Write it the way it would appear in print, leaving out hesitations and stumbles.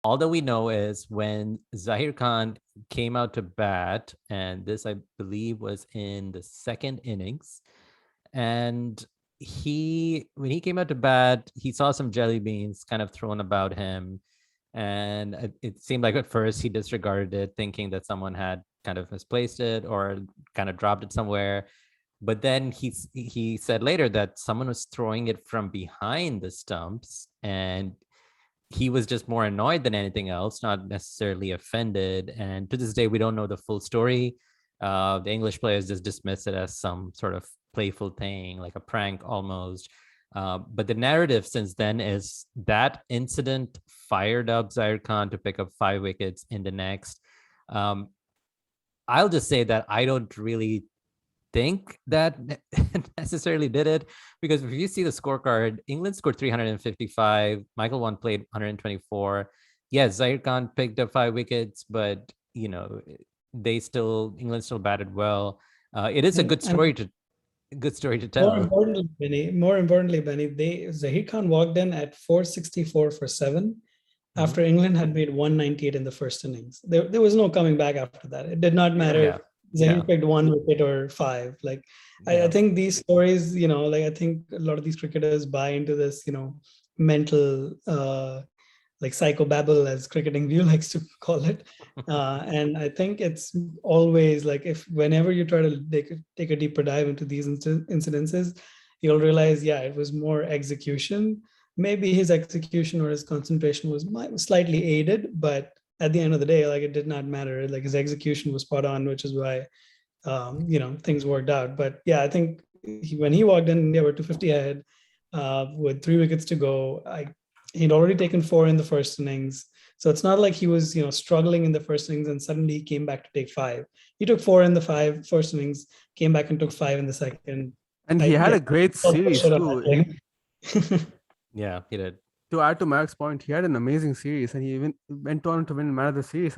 All that we know is when Zaheer Khan came out to bat, and this, I believe, was in the second innings. And when he came out to bat, he saw some jelly beans kind of thrown about him. And it seemed like at first he disregarded it, thinking that someone had kind of misplaced it or kind of dropped it somewhere. But then he said later that someone was throwing it from behind the stumps, and he was just more annoyed than anything else, not necessarily offended. And to this day, we don't know the full story. The English players just dismiss it as some sort of playful thing, like a prank almost. But the narrative since then is that incident fired up Zaire Khan to pick up 5 wickets in the next. Um, I'll just say that I don't really think that necessarily did it, because if you see the scorecard, England scored 355, Michael Vaughan played 124. Yes, Zaire Khan picked up 5 wickets, but England still batted well. It is a And good story to more tell. importantly, Benny, Zaheer Khan walked in at 464 for seven Mhm. after England had made 198 in the first innings. There was no coming back after that. It did not matter if Yeah, Zaheer no, picked one wicket or five. Like I yeah. think these stories, like I think a lot of these cricketers buy into this, mental like psychobabble, as cricketing view likes to call it. And I think it's always like, if whenever you try to take a deeper dive into these incidences, you'll realize, yeah, it was more execution. Maybe his execution or his concentration was slightly aided, but at the end of the day, like, it did not matter. Like, his execution was spot on, which is why things worked out. But yeah, I think when he walked in, India were 250 ahead with 3 wickets to go. He'd already taken four in the first innings. So it's not like he was, struggling in the first innings and suddenly he came back to take five. He took four in the first innings, came back and took five in the second. And he I had yeah, a great I'll push series it on too. that. Yeah, he did. To add to Mark's point, he had an amazing series, and he even went on to win Man of the Series